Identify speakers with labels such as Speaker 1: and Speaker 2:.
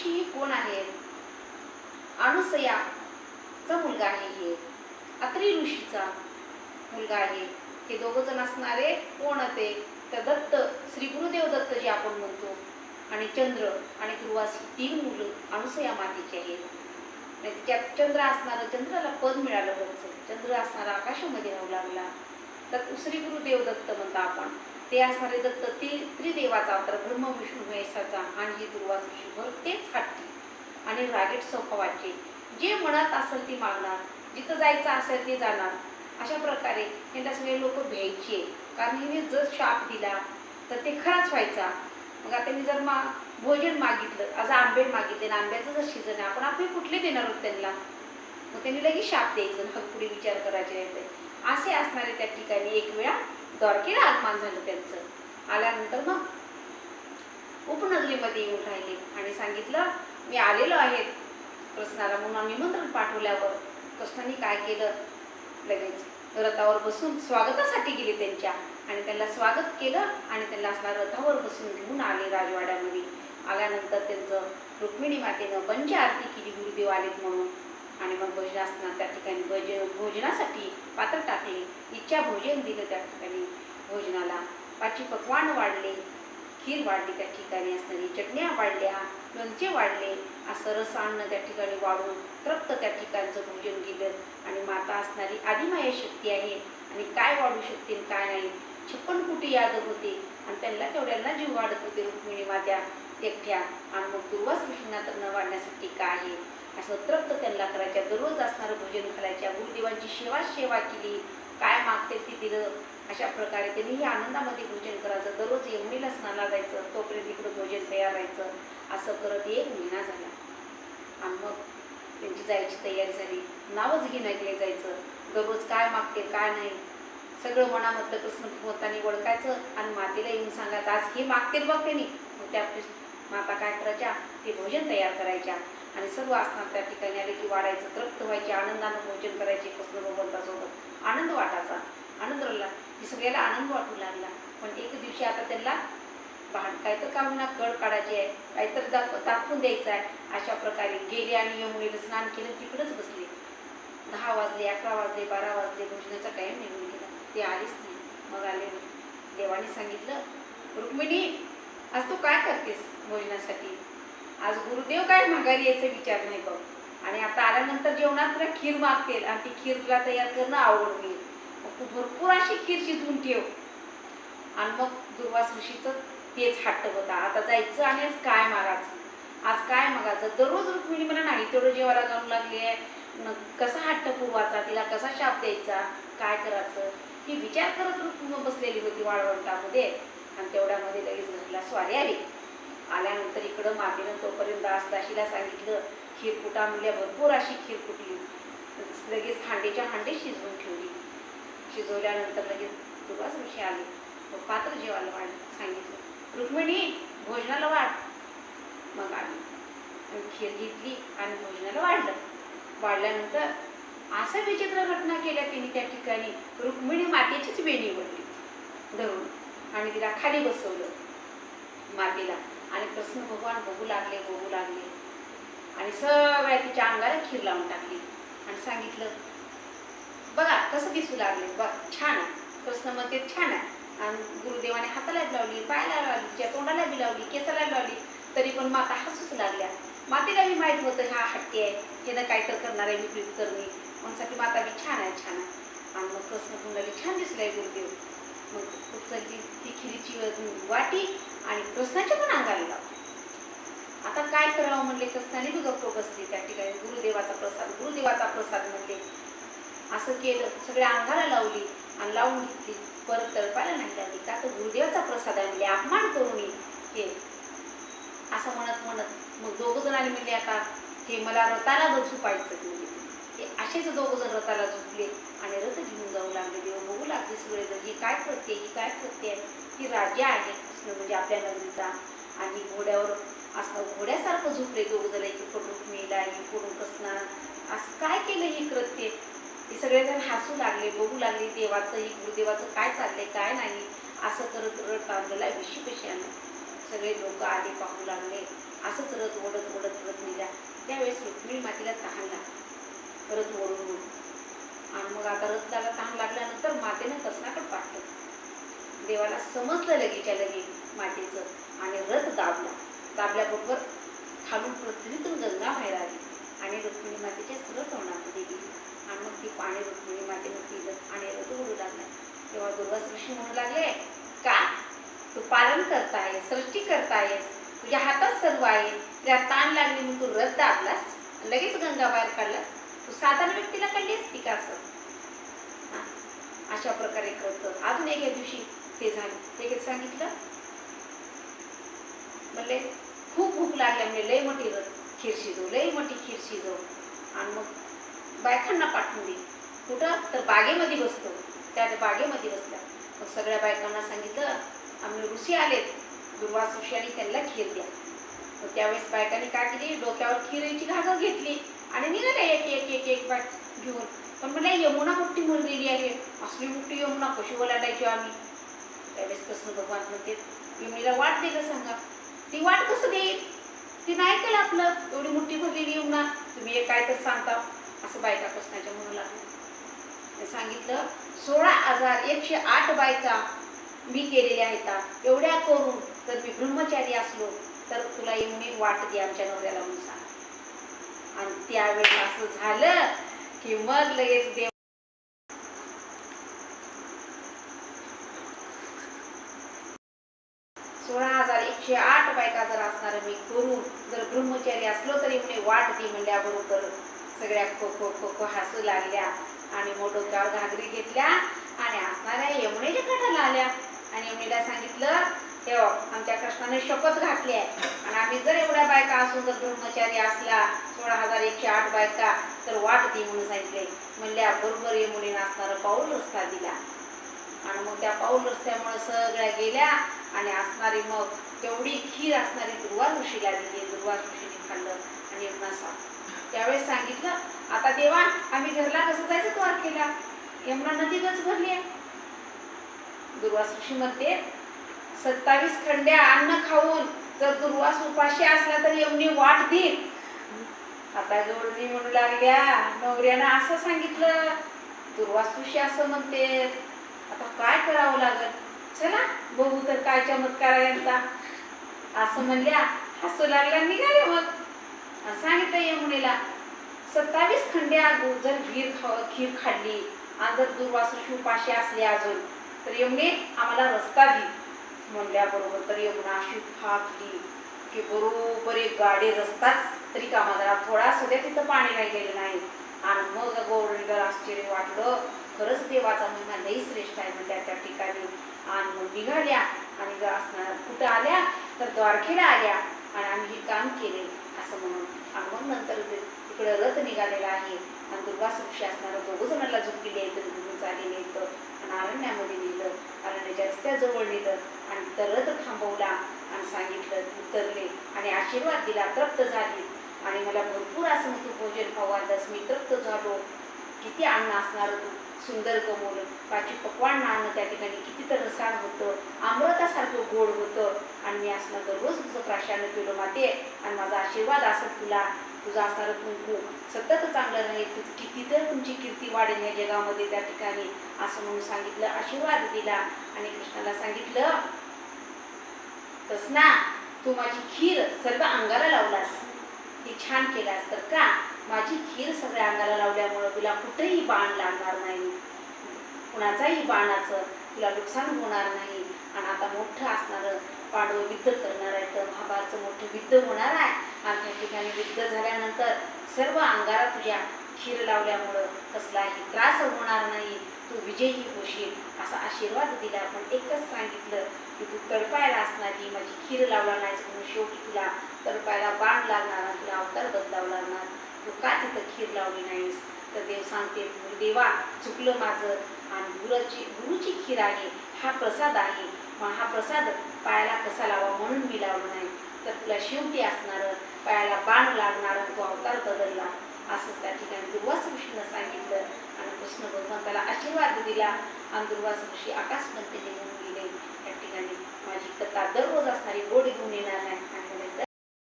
Speaker 1: ऋषी ही कोण आहेत? अनुसयाचा मुलगा आहे हे, अत्री ऋषीचा मुलगा आहे. हे दोघं जण असणारे कोण होते? तर दत्त, श्री गुरुदेव दत्त जे आपण म्हणतो, आणि चंद्र आणि दुर्वास ही 3 मुलं अनुसया मातेची आहेत. त्यात चंद्र असणारं, चंद्राला पद मिळालं होतं, चंद्र असणारा आकाशामध्ये राहू लागला. तर श्री गुरुदेव दत्त म्हणता आपण, ते असणारे दत्त त्रिदेवाचा अवतार, ब्रह्म विष्णू महेशाचा. आणि हे दुर्वास ऋषीभर तेच हट्टी आणि रागीट स्वभावाचे, जे मनात असेल ती मागणार, जिथं जायचं असेल ते जाणार. अशा प्रकारे त्यांना सगळे लोक भ्यायचे, कारण हिने जर शाप दिला तर ते खराच व्हायचा. मग आता मी जर भोजन मागितलं, आज आंबे मागितले, आंब्याचं जर सीजन आहे, आपण आपले कुठले देणार आहोत त्यांना? मग त्यांनी लगेच शाप द्यायचं, मग पुढे विचार करायचे येते. असे असणारे त्या ठिकाणी एक वेळा द्वारकेला आगमन झालं त्यांचं. आल्यानंतर मग उपनगरीमध्ये येऊन राहिले आणि सांगितलं, मी आलेलो आहे कृष्णाला. म्हणून निमंत्रण पाठवल्यावर कृष्णाने काय केलं, लगेच रथावर बसून स्वागतासाठी गेले त्यांच्या, आणि त्यांना स्वागत केलं आणि त्यांना असला रथावर बसून घेऊन आले राजवाड्यामध्ये. आल्यानंतर त्यांचं रुक्मिणी मातेनं पंच आरती केली, गुरुदेव आलेत म्हणून. आणि मग भोजनासना त्या ठिकाणी भोजनासाठी पात्र टाकले, इच्छा भोजन दिलं त्या ठिकाणी. भोजनाला 5 पक्वान वाढले, खीर वाढली, त्या ठिकाणी असणारी चटण्या वाढल्या, लोणचे वाढले, असं रसान्न त्या ठिकाणी वाढून तृप्त त्या ठिकाणचं भोजन केलं. आणि माता असणारी आदिमाया शक्ती आहे, आणि काय वाढू शकते काय नाही, 56 कोटी यादव होते, आणि त्यांना तेवढ्यांना जीव वाढत होते रुक्मिणी मात्या एकट्या. आणि मग दुर्वास ऋषींना तर न वाढण्यासाठी काय आहे, असं तृप्त त्यांना करायच्या. दररोज असणारं भोजन घालायच्या, गुरुदेवांची सेवा केली, काय मागते ती दिलं. अशा प्रकारे त्यांनीही आनंदामध्ये भोजन करायचं. दररोज यमुनेला स्नानाला जायचं, तोपर्यंत इकडं भोजन तयार राहायचं. असं करत 1 महिना झाला. आणि मग त्यांची जायची तयारी झाली, नावच घेऊन ऐकले जायचं. दररोज काय मागते काय नाही सगळं मनामधलं कृष्ण भगवंतांनी ओळखायचं, आणि मातेला येऊन सांगायचं, आज हे मागते बघ त्यांनी. मग त्या माता काय करायच्या, ते भोजन तयार करायच्या, आणि सर्व असणार त्या ठिकाणी आले की वाढायचं, तृप्त व्हायचे, आनंदानं भोजन करायचे कृष्ण भगवंतासोबत. आनंद वाटायचा, आनंद राहिला की सगळ्याला आनंद वाटू लागला. पण एक दिवशी आता त्यांना काहीतरी का होईना कळ काढायची आहे, काहीतरी दाखवून द्यायचं आहे. अशा प्रकारे गेले आणि यमुनेला स्नान केलं, तिकडंच बसले. 10 वाजले, 11 वाजले, 12 वाजले, भोजनाचा टाईम निघून गेला, ते आलीच नाही. मग आले, देवाने सांगितलं, रुक्मिणी आज तू काय करतेस भोजनासाठी? आज गुरुदेव काय माघारी यायचा विचार नाही बघ, आणि आता आल्यानंतर जेवणात तुला खीर मागतील, आणि ती खीर तुला तयार करणं आवड होईल. मग तू भरपूर अशी खीर शिजवून ठेव. आणि मग दुर्वास ऋषीचं तेच हट्ट होता, आता जायचं आणि आज काय मागायचं, आज काय मागायचं. दररोज रुक्मिणी मला नाही तेवढं जेवायला जाऊ लागली आहे, कसा हट्ट पुरवायचा, तिला कसा शाप द्यायचा, काय करायचं, ही विचार करत रुक्मिणी बसलेली होती वाळवंटामध्ये. आणि तेवढ्यामध्ये लगेच घरला स्वारी आली. आल्यानंतर इकडं मातेनं तोपर्यंत दासीला सांगितलं, खीर कुटा म्हणल्या, भरपूर अशी खीर कुटली, लगेच हांडेच्या हांडे शिजवून ठेवली. शिजवल्यानंतर लगेच दुर्वास ऋषी आले, पात्र जेवायला वाढ सांगितलं, रुक्मिणी भोजनाला वाढ. मग आली, खीर घेतली आणि भोजनाला वाढलं. वाढल्यानंतर असं विचित्र घटना केल्या तिने त्या ठिकाणी, रुक्मिणी मातेचीच वेणी ओढली धरून, आणि तिला खाली बसवलं मातेला. आणि कृष्ण भगवान बघू लागले, आणि सगळ्या तिच्या अंगाला खीर लावून टाकली, आणि सांगितलं, बघा कसं दिसू लागले, बघ छान आहे. कृष्ण म्हणते छान आहे. आणि गुरुदेवाने हाताला लावली, पायाला लावली, तिच्या तोंडाला बी लावली, केसाला लावली, तरी पण माता हसूच लागल्या. मातेला बी माहीत होतं हा हट्टी आहे, हे काय तर करणार आहे विपरीत करणे, म्हणसाठी माता बी छान आहे छान आहे. आणि मग कृष्ण म्हणाले, छान दिसलाय गुरुदेव. मग उचलली ती खिरीची वाटी आणि कृष्णाच्या पण अंगाला लावली. आता काय करावं म्हणले, कृष्णाने बी गप्प बसली त्या ठिकाणी. गुरुदेवाचा प्रसाद म्हणले. असं केलं, सगळ्या अंगाला लावली आणि लावून घेतली, परत तळपायला नाही लागली. का तर गुरुदेवाचा प्रसाद आहे म्हणले, अपमान करू नये हे असं म्हणत मग 2 जणांनी म्हणले, आता हे मला रथाला झोपायचं म्हणजे. हे असेच 2 जण रथाला झोपले आणि रथ घेऊन जाऊ लागले. देव बघू लागले सगळे जण, ही काय करते, ही काय करते, ही राजा आहे कृष्ण म्हणजे आपल्या नगरीचा. आणि घोड्यावर असं घोड्यासारखं झोपले 2 जण, एक फोटून मेला, एक फोटून कृष्णा, असं काय केलं हे कृत्य. हे सगळेजण हसू लागले, बघू लागले देवाचं, ही गुरुदेवाचं काय चाललंय काय नाही, असं करत रथ आणलेला विशी कशी आणलं. सगळे लोक आले, पाहू लागले. असंच रथ ओढत ओढत रथ नेला. त्यावेळेस रुक्मिणी मातेला तहान लागला रथ ओढून. आणि मग आता रथाला तहान लागल्यानंतर मातेनं कृष्णाकडे पाठवलं. देवाला समजलं लगेच्या लगे मातेचं आणि रथ दाबल्याबरोबर खालून पृथ्वीतून गंगा बाहेर आली आणि रुक्मिणी मातेच्या सरळ तोंडामध्ये गेली. आणि मग ती पाणी रुक्मिणी मातेनं पिलं आणि रथ ओढू लागला. तेव्हा दुर्वास ऋषी म्हणू लागले, का तू पालन करताय, सृष्टी करतायस, तुझ्या हातात सर्व आहे, तुला ताण लागली म्हणून तू रथ दाबलास, लगेच गंगा बाहेर काढलास, तू साधारण व्यक्तीला काढली असती का असं? अशा प्रकारे करतं. अजून एके दिवशी ते झाले, ते सांगितलं म्हणले खूप भूक लागल्या, म्हणजे लय मोठी खीर शिजव, लय मोठी खीर शिजव. आणि मग बायकांना पाठवून दे. कुठं तर बागेमध्ये बसतो. त्या बागेमध्ये बसल्या. मग सगळ्या बायकांना सांगितलं आम्ही ऋषी आलेत, दुर्वास ऋषी, आणि त्यांना खीर द्या. मग त्यावेळेस बायकांनी काय केली, डोक्यावर खिरीची घागर घेतली आणि निघाले एक एक एक एक बाय घेऊन. पण म्हणल्या यमुना मोठी मरलेली आहे, असली मोठी यमुना कशी ओलांडायची आम्ही? त्यावेळेस कृष्ण भगवान म्हणते यमुनेला वाट दे का सांगा. ती वाट कसं देईल, ती नाही केलं आपलं, एवढी मोठी भरलेली यमुना, तुम्ही काय तर सांगता, असं बायका कृष्णाच्या म्हणू लागल्या. सांगितलं 16,108 बायका मी केलेल्या आहेत, एवढ्या करून जर मी ब्रह्मचारी असलो तर तुला यमुने वाट दे आमच्या नवऱ्याला म्हणून सांग. आणि त्यावेळेस असं झालं की मग लगेच देव 16,108 बायका जर असणार मी करून जर ब्रह्मचारी असलो तरी म्हणे वाट दे म्हणल्याबरोबर सगळ्या खो खो खो खो हसू लागल्या आणि मग डोक्यावर घागरी घेतल्या आणि असणाऱ्या यमुनेच्या काठाला आल्या. आणि यमुनेला सांगितलं तेव्हा आमच्या कृष्णाने शपथ घातली आहे आणि आम्ही जर एवढ्या बायका असून जर ब्रह्मचारी असला 16,108 बायका तर वाट दे म्हणून सांगितले. म्हणल्या बरोबर यमुनेनं असणारा पाऊल रस्ता दिला. आणि मग त्या पाऊल रस्त्यामुळे सगळ्या गेल्या आणि असणारी मग तेवढी खीर असणारी दुर्वास ऋषीला दिली. दुर्वास ऋषीने खाल्लं आणि यमुना साफ. त्यावेळेस सांगितलं आता देवा आम्ही घरला कसं जायचं द्वारकेला, यमुना नदी गच भरली आहे. दुर्वास ऋषी म्हणते 27 खंड्या अन्न खाऊन जर दुर्वास उपाशी असला तर यमुने वाट देईल. आता जोडणी म्हणू लागल्या नवऱ्यानं असं सांगितलं, दुर्वास ऋषी असं म्हणते, आता काय करावं लागेल, चला बघू तर काय चमत्कार यांचा, असं म्हणल्या. हसू लागल्या निघाले. मग सांगितलं यमुनेला 27 खंड्या जर खीर खाल्ली आणि जर दुर्वास ऋषी उपाशी असले अजून तर यमुने आम्हाला रस्ता दे म्हणल्याबरोबर तर यमुना अशी फाकली की बरोबर एक गाडी रस्ताच तरी कामा जरा थोडा सुद्धा तिथं पाणी राहिलेलं नाही. आणि मग गौरीला आश्चर्य वाटलं, खरंच देवाचा महिमा लई श्रेष्ठ आहे म्हणजे त्या ठिकाणी. आणि मग निघाल्या आणि कुठं आल्या तर द्वारकेला आल्या आणि आम्ही हे काम केले असं म्हणून. आणि मग नंतर तिकडे रथ निघालेला आहे आणि दुर्वास ऋषी असणारं दोघं जणांना झोपलेले आहेत, घेऊन चाललेले आहेत आणि अरण्यामध्ये नेलं, अरण्याच्या रस्त्याजवळ नेलं आणि तिथं रथ थांबवला आणि सांगितलं उतरले आणि आशीर्वाद दिला, तृप्त झाली आणि मला भरपूर असं तू भोजन खावास, मी तृप्त झालो. किती अन्न असणार तू सुंदर कमवलं, पाची पकवान अन्न त्या ठिकाणी किती तर रसाळ होतं, अमृतासारखं गोड होतं आणि मी असणं दररोज तुझं प्राशानं केलं माते आणि माझा आशीर्वाद असत तुला, तुझं असणारं कुंकू सतत चांगलं राहील, किती तर तुमची कीर्ती वाढेल या जगामध्ये त्या ठिकाणी असं म्हणून सांगितलं, आशीर्वाद दिला. आणि कृष्णाला सांगितलं कृष्णा तू माझी खीर सर्व अंगाला लावलास, ती छान केलास तर का माझी खीर सगळ्या अंगाला लावल्यामुळं तुला कुठेही बाण लागणार नाही, कुणाचाही बाणाचं तुला नुकसान होणार नाही. आणि आता मोठं असणारं पांडव युद्ध करणार आहे तर महाभारतचं मोठं युद्ध होणार आहे आणि त्या ठिकाणी युद्ध झाल्यानंतर सर्व अंगाला तुझ्या खीर लावल्यामुळं कसलाही त्रास होणार नाही, तू विजयी होशील असा आशीर्वाद दिला. पण एकच सांगितलं की तू तडपायला असणारी माझी खीर लावला नाहीस म्हणून शेवटी तुला तडपायला बाण लागणार, तुला अवतार बदलावं लागणार, तू का तिथं खीर लावली नाहीस. तर देव सांगते देवा चुकलं माझं आणि गुरुची खीर आहे, हा प्रसाद आहे, मग हा प्रसाद पायाला कसा लावा म्हणून मी लावलं नाही, तर तुला शेवटी असणारं पायाला बाण लागणार तो अवतार बदलला असं त्या ठिकाणी दुर्वास ऋषीनं सांगितलं. आणि कृष्ण भगवंताला आशीर्वाद दिला आणि दुर्वास ऋषी आकाशमध्ये निघून गेले. त्या ठिकाणी माझी कथा दररोज असणारी गोड घेऊन येणार आहे.